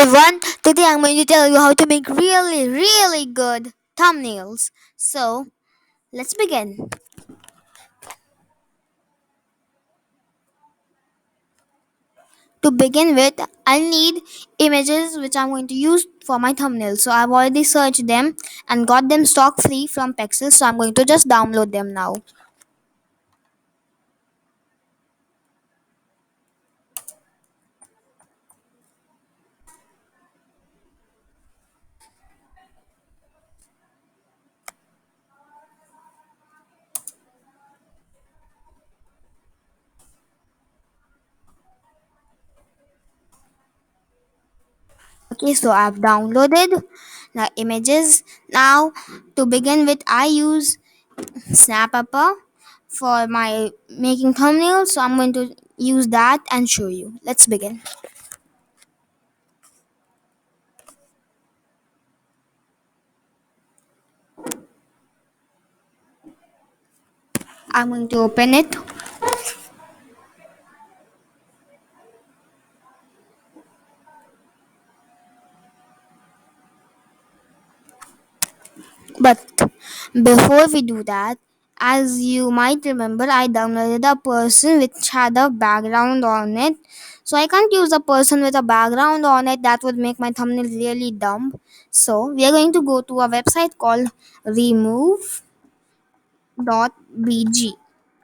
everyone, today I'm going to tell you how to make really good thumbnails. So, let's begin. To begin with, I'll need images which I'm going to use for my thumbnail. So, I've already searched them and got them stock free from Pexels. So, I'm going to just download them now. Okay, so I've downloaded the images. Now, to begin with, I use Snappa for my making thumbnails. So, I'm going to use that and show you. Let's begin. I'm going to open it. But before we do that, as you might remember, I downloaded a person which had a background on it. So I can't use a person with a background on it. That would make my thumbnail really dumb. So we are going to go to a website called remove.bg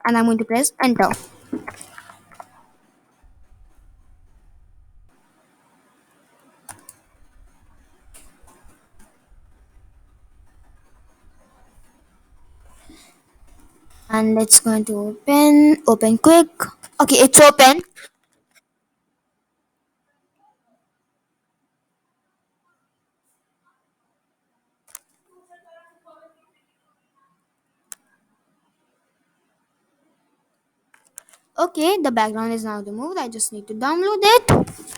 and I'm going to press enter. And it's going to open quick. Okay, it's open. Okay, the background is now removed. I just need to download it.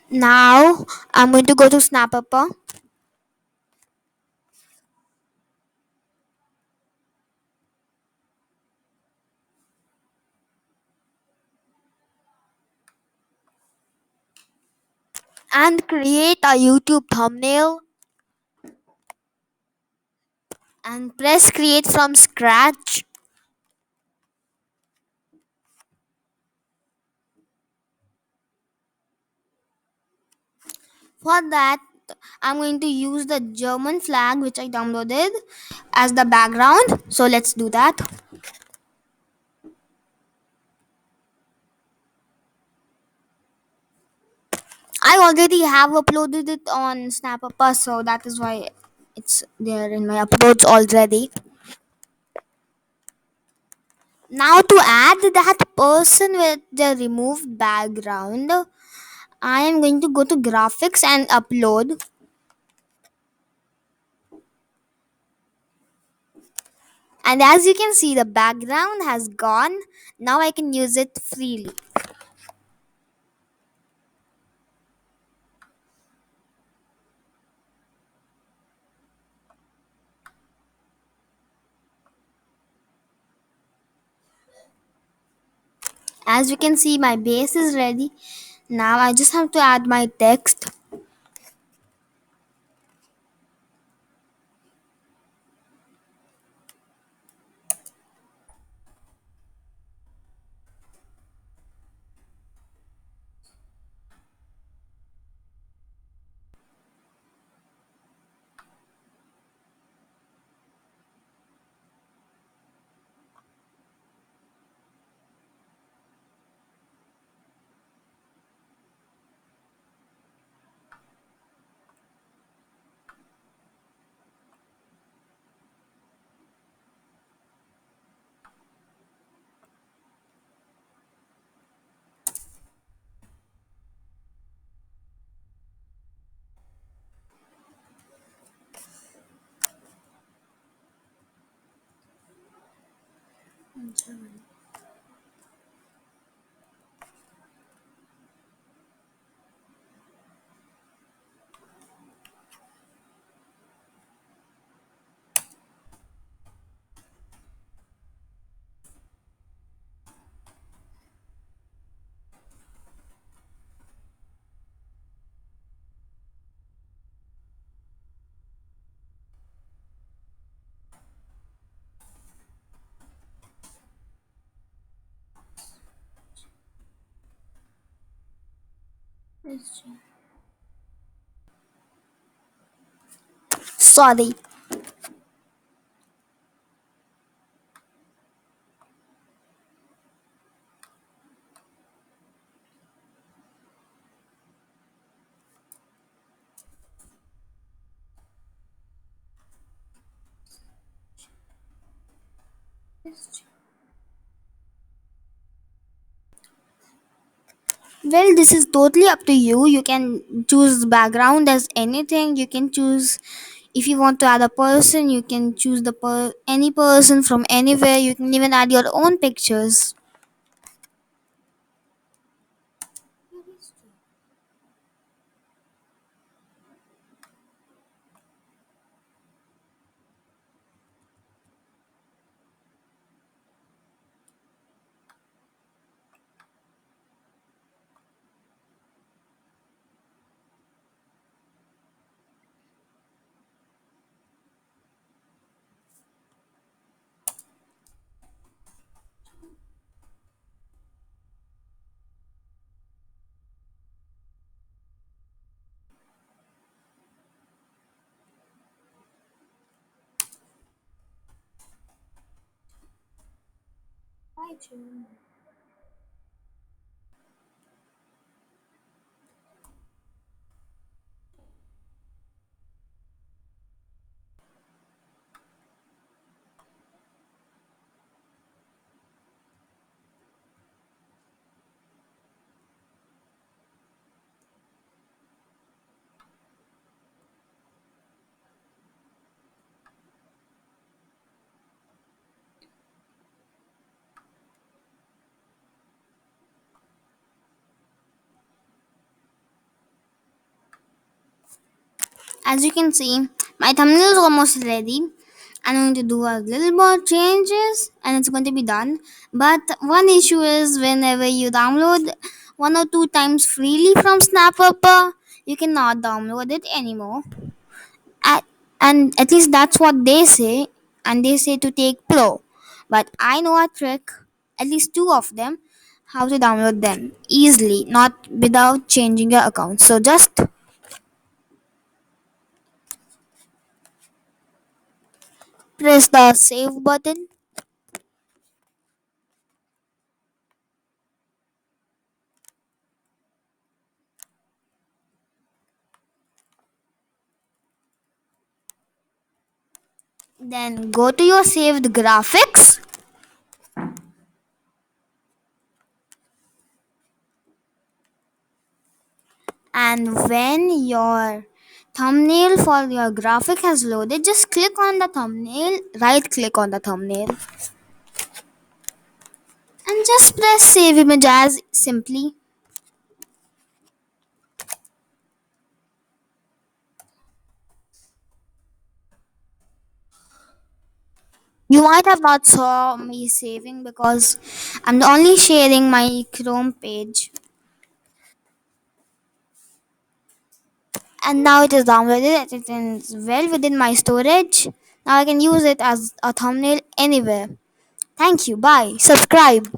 Now I'm going to go to Snappa and create a YouTube thumbnail and press create from scratch. For that, I'm going to use the German flag which I downloaded as the background. So let's do that. I already have uploaded it on Snappa, so that is why it's there in my uploads already. Now to add that person with the removed background, I am going to go to graphics and upload. And as you can see, the background has gone. Now I can use it freely. As you can see, my base is ready. Now I just have to add my text. Sorry. Well, this is totally up to you. You can choose background as anything. You can choose if you want to add a person. You can choose any person from anywhere. You can even add your own pictures. As you can see, my thumbnail is almost ready. I'm going to do a little more changes and it's going to be done. But one issue is whenever you download one or two times freely from Snappa, you cannot download it anymore. At, and at least that's what they say. And they say to take Pro. But I know a trick, at least two of them, how to download them easily, not without changing your account. So just press the save button. Then go to your saved graphics, and when your thumbnail for your graphic has loaded, just click on the thumbnail, right click on the thumbnail, and just press save image as simply. You might have not saw me saving because I'm only sharing my Chrome page. And now it is downloaded. It is well within my storage. Now I can use it as a thumbnail anywhere. Thank you. Bye. Subscribe.